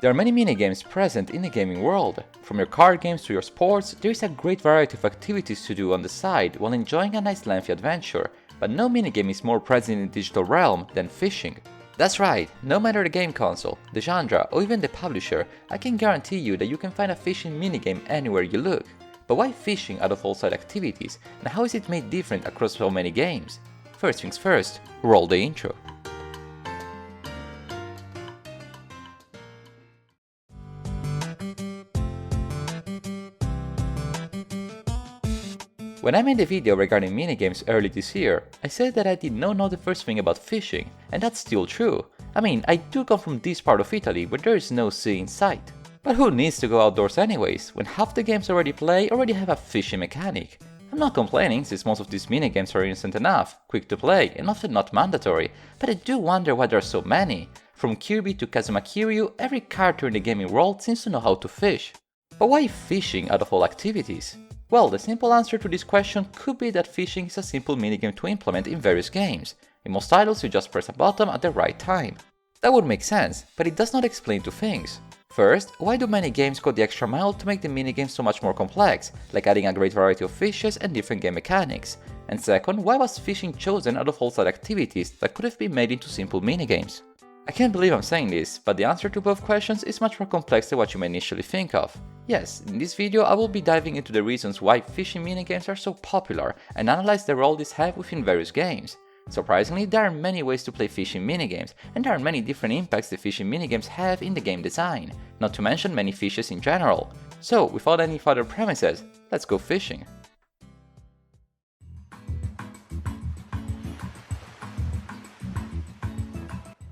There are many minigames present in the gaming world. From your card games to your sports, there is a great variety of activities to do on the side while enjoying a nice lengthy adventure, but no minigame is more present in the digital realm than fishing. That's right, no matter the game console, the genre, or even the publisher, I can guarantee you that you can find a fishing minigame anywhere you look. But why fishing out of all side activities, and how is it made different across so many games? First things first, roll the intro. When I made the video regarding minigames early this year, I said that I did not know the first thing about fishing, and that's still true. I mean, I do come from this part of Italy where there is no sea in sight. But who needs to go outdoors anyways, when half the games already have a fishing mechanic? I'm not complaining since most of these minigames are innocent enough, quick to play, and often not mandatory, but I do wonder why there are so many. From Kirby to Kazuma Kiryu, every character in the gaming world seems to know how to fish. But why fishing out of all activities? Well, the simple answer to this question could be that fishing is a simple minigame to implement in various games. In most titles you just press a button at the right time. That would make sense, but it does not explain two things. First, why do many games go the extra mile to make the minigames so much more complex, like adding a great variety of fishes and different game mechanics? And second, why was fishing chosen out of all side activities that could have been made into simple minigames? I can't believe I'm saying this, but the answer to both questions is much more complex than what you may initially think of. Yes, in this video I will be diving into the reasons why fishing minigames are so popular and analyze the role these have within various games. Surprisingly, there are many ways to play fishing minigames, and there are many different impacts the fishing minigames have in the game design, not to mention many fishes in general. So, without any further premises, let's go fishing.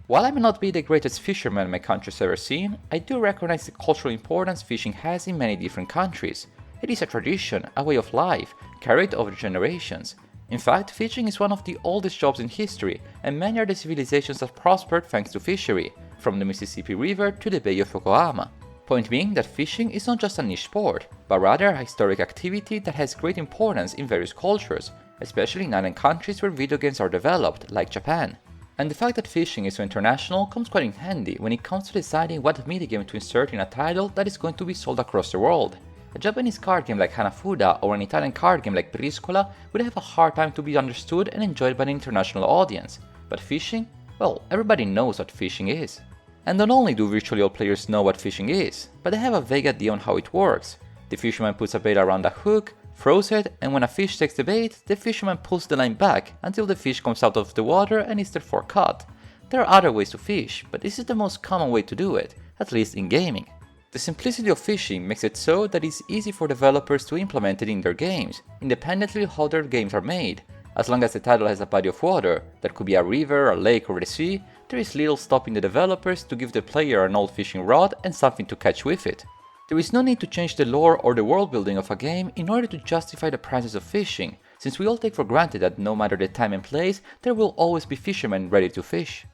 While I may not be the greatest fisherman my country's ever seen, I do recognize the cultural importance fishing has in many different countries. It is a tradition, a way of life, carried over generations. In fact, fishing is one of the oldest jobs in history, and many are the civilizations that prospered thanks to fishery, from the Mississippi River to the Bay of Yokohama. Point being that fishing is not just a niche sport, but rather a historic activity that has great importance in various cultures, especially in island countries where video games are developed, like Japan. And the fact that fishing is so international comes quite in handy when it comes to deciding what minigame to insert in a title that is going to be sold across the world. A Japanese card game like Hanafuda or an Italian card game like Briscola would have a hard time to be understood and enjoyed by an international audience. But fishing? Well, everybody knows what fishing is. And not only do virtually all players know what fishing is, but they have a vague idea on how it works. The fisherman puts a bait around a hook, throws it, and when a fish takes the bait, the fisherman pulls the line back until the fish comes out of the water and is therefore caught. There are other ways to fish, but this is the most common way to do it, at least in gaming. The simplicity of fishing makes it so that it's easy for developers to implement it in their games, independently of how their games are made. As long as the title has a body of water, that could be a river, a lake, or the sea, there is little stopping the developers to give the player an old fishing rod and something to catch with it. There is no need to change the lore or the world building of a game in order to justify the presence of fishing, since we all take for granted that no matter the time and place, there will always be fishermen ready to fish.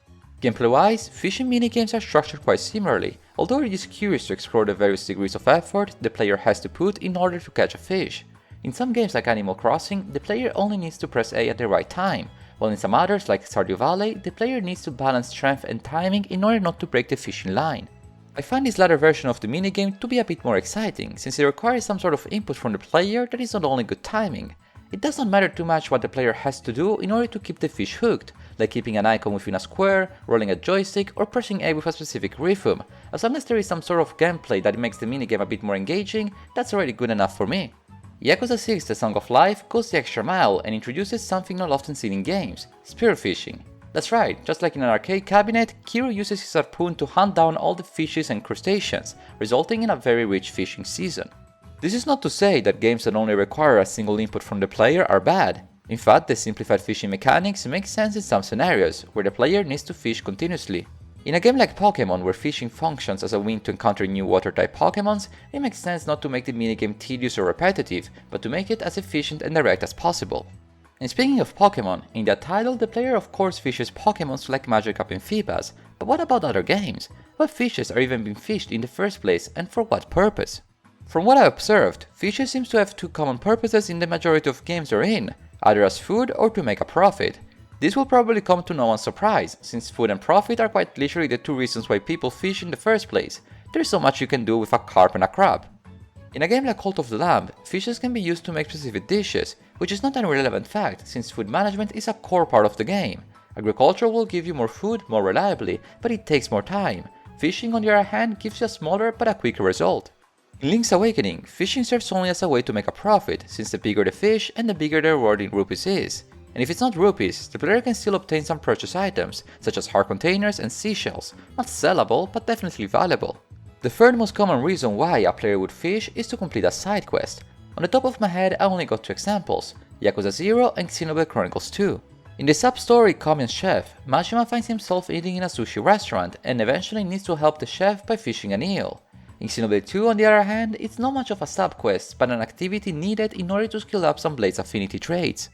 Gameplay-wise, fishing minigames are structured quite similarly, although it is curious to explore the various degrees of effort the player has to put in order to catch a fish. In some games like Animal Crossing, the player only needs to press A at the right time, while in some others like Stardew Valley, the player needs to balance strength and timing in order not to break the fishing line. I find this latter version of the minigame to be a bit more exciting, since it requires some sort of input from the player that is not only good timing. It does not matter too much what the player has to do in order to keep the fish hooked, like keeping an icon within a square, rolling a joystick, or pressing A with a specific rhythm. As long as there is some sort of gameplay that makes the minigame a bit more engaging, that's already good enough for me. Yakuza 6 The Song of Life goes the extra mile and introduces something not often seen in games, spearfishing. That's right, just like in an arcade cabinet, Kiryu uses his harpoon to hunt down all the fishes and crustaceans, resulting in a very rich fishing season. This is not to say that games that only require a single input from the player are bad. In fact, the simplified fishing mechanics make sense in some scenarios, where the player needs to fish continuously. In a game like Pokémon, where fishing functions as a means to encounter new water-type Pokémons, it makes sense not to make the minigame tedious or repetitive, but to make it as efficient and direct as possible. And speaking of Pokémon, in that title the player of course fishes Pokémons like Magikarp and Feebas, but what about other games? What fishes are even being fished in the first place and for what purpose? From what I observed, fishes seems to have two common purposes in the majority of games they're in, either as food or to make a profit. This will probably come to no one's surprise, since food and profit are quite literally the two reasons why people fish in the first place. There is so much you can do with a carp and a crab. In a game like Cult of the Lamb, fishes can be used to make specific dishes, which is not an irrelevant fact since food management is a core part of the game. Agriculture will give you more food more reliably, but it takes more time. Fishing on the other hand gives you a smaller but a quicker result. In Link's Awakening, fishing serves only as a way to make a profit, since the bigger the fish and the bigger the reward in rupees is. And if it's not rupees, the player can still obtain some purchase items, such as heart containers and seashells, not sellable but definitely valuable. The third most common reason why a player would fish is to complete a side quest. On the top of my head I only got two examples, Yakuza Zero and Xenoblade Chronicles 2. In the sub-story Kamien's Chef, Mashima finds himself eating in a sushi restaurant and eventually needs to help the chef by fishing an eel. In Xenoblade 2 on the other hand, it's not much of a sub-quest, but an activity needed in order to skill up some Blade's affinity traits.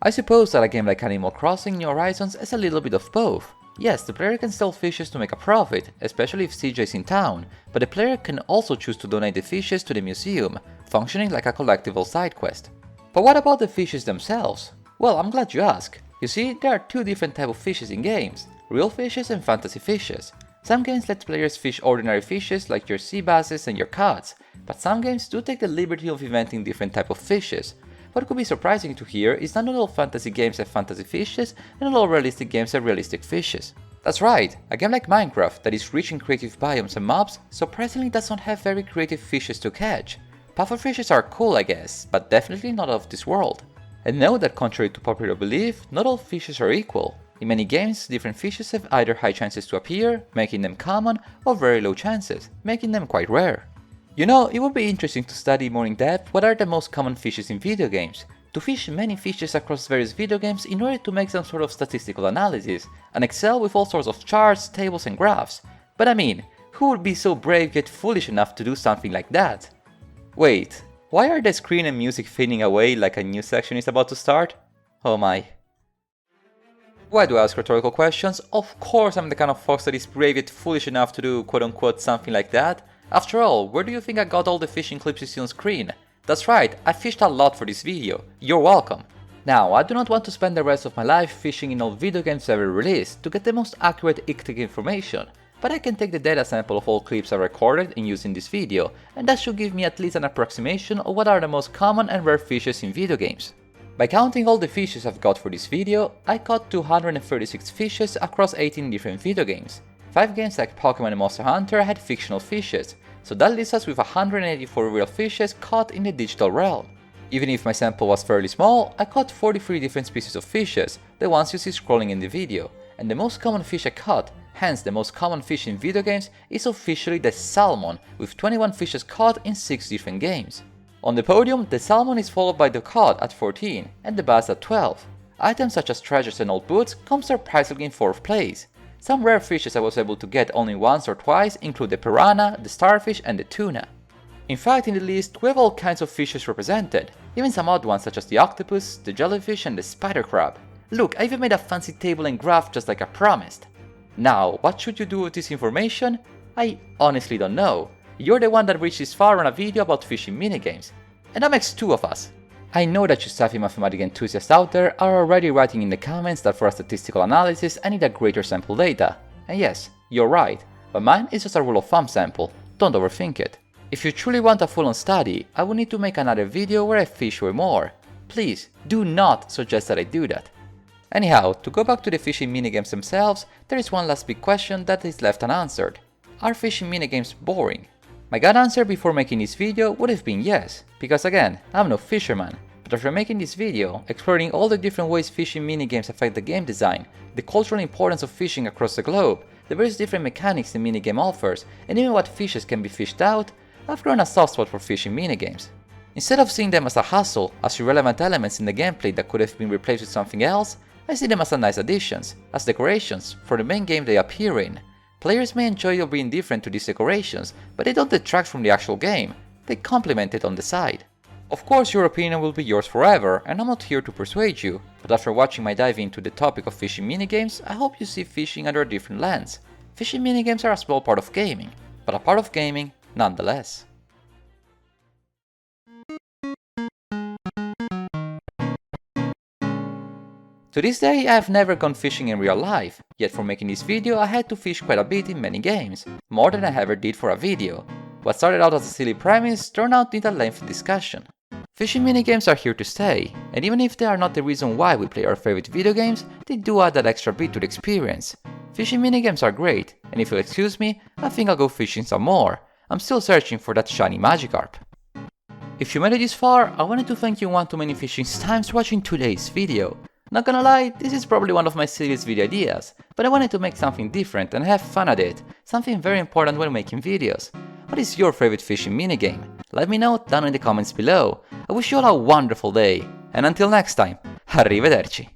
I suppose that a game like Animal Crossing New Horizons has a little bit of both. Yes, the player can sell fishes to make a profit, especially if CJ is in town, but the player can also choose to donate the fishes to the museum, functioning like a collectible side quest. But what about the fishes themselves? Well, I'm glad you asked. You see, there are two different types of fishes in games, real fishes and fantasy fishes. Some games let players fish ordinary fishes like your sea basses and your cod, but some games do take the liberty of inventing different types of fishes. What could be surprising to hear is that not all fantasy games have fantasy fishes and not all realistic games have realistic fishes. That's right, a game like Minecraft that is rich in creative biomes and mobs surprisingly does not have very creative fishes to catch. Pufferfishes are cool I guess, but definitely not of this world. And note that contrary to popular belief, not all fishes are equal. In many games, different fishes have either high chances to appear, making them common, or very low chances, making them quite rare. You know, it would be interesting to study more in depth what are the most common fishes in video games, to fish many fishes across various video games in order to make some sort of statistical analysis, and excel with all sorts of charts, tables and graphs. But I mean, who would be so brave yet foolish enough to do something like that? Wait, why are the screen and music fading away like a new section is about to start? Oh my. Why do I ask rhetorical questions? Of course I'm the kind of fox that is brave yet foolish enough to do quote unquote something like that. After all, where do you think I got all the fishing clips you see on screen? That's right, I fished a lot for this video. You're welcome. Now, I do not want to spend the rest of my life fishing in all video games ever released to get the most accurate ichthyic information, but I can take the data sample of all clips I recorded and used in this video, and that should give me at least an approximation of what are the most common and rare fishes in video games. By counting all the fishes I've got for this video, I caught 236 fishes across 18 different video games. 5 games like Pokemon and Monster Hunter had fictional fishes, so that leaves us with 184 real fishes caught in the digital realm. Even if my sample was fairly small, I caught 43 different species of fishes, the ones you see scrolling in the video, and the most common fish I caught, hence the most common fish in video games, is officially the salmon, with 21 fishes caught in 6 different games. On the podium, the salmon is followed by the cod at 14 and the bass at 12. Items such as treasures and old boots come surprisingly in 4th place. Some rare fishes I was able to get only once or twice include the piranha, the starfish and the tuna. In fact, in the list we have all kinds of fishes represented, even some odd ones such as the octopus, the jellyfish and the spider crab. Look, I even made a fancy table and graph just like I promised. Now, what should you do with this information? I honestly don't know. You're the one that reached this far on a video about fishing minigames, and that makes 2 of us. I know that you savvy mathematics enthusiasts out there are already writing in the comments that for a statistical analysis I need a greater sample data. And yes, you're right, but mine is just a rule of thumb sample, don't overthink it. If you truly want a full-on study, I will need to make another video where I fish way more. Please, do not suggest that I do that. Anyhow, to go back to the fishing minigames themselves, there is one last big question that is left unanswered. Are fishing minigames boring? My gut answer before making this video would have been yes, because again, I'm no fisherman, but after making this video, exploring all the different ways fishing minigames affect the game design, the cultural importance of fishing across the globe, the various different mechanics the minigame offers, and even what fishes can be fished out, I've grown a soft spot for fishing minigames. Instead of seeing them as a hassle, as irrelevant elements in the gameplay that could have been replaced with something else, I see them as nice additions, as decorations, for the main game they appear in. Players may enjoy or be indifferent to these decorations, but they don't detract from the actual game, they complement it on the side. Of course your opinion will be yours forever, and I'm not here to persuade you, but after watching my dive into the topic of fishing minigames, I hope you see fishing under a different lens. Fishing minigames are a small part of gaming, but a part of gaming nonetheless. To this day, I have never gone fishing in real life, yet for making this video I had to fish quite a bit in many games, more than I ever did for a video. What started out as a silly premise turned out into a lengthy discussion. Fishing minigames are here to stay, and even if they are not the reason why we play our favorite video games, they do add that extra bit to the experience. Fishing minigames are great, and if you'll excuse me, I think I'll go fishing some more. I'm still searching for that shiny Magikarp. If you made it this far, I wanted to thank you one too many fishing times for watching today's video. Not gonna lie, this is probably one of my silliest video ideas, but I wanted to make something different and have fun at it, something very important when making videos. What is your favorite fishing minigame? Let me know down in the comments below. I wish you all a wonderful day, and until next time, arrivederci!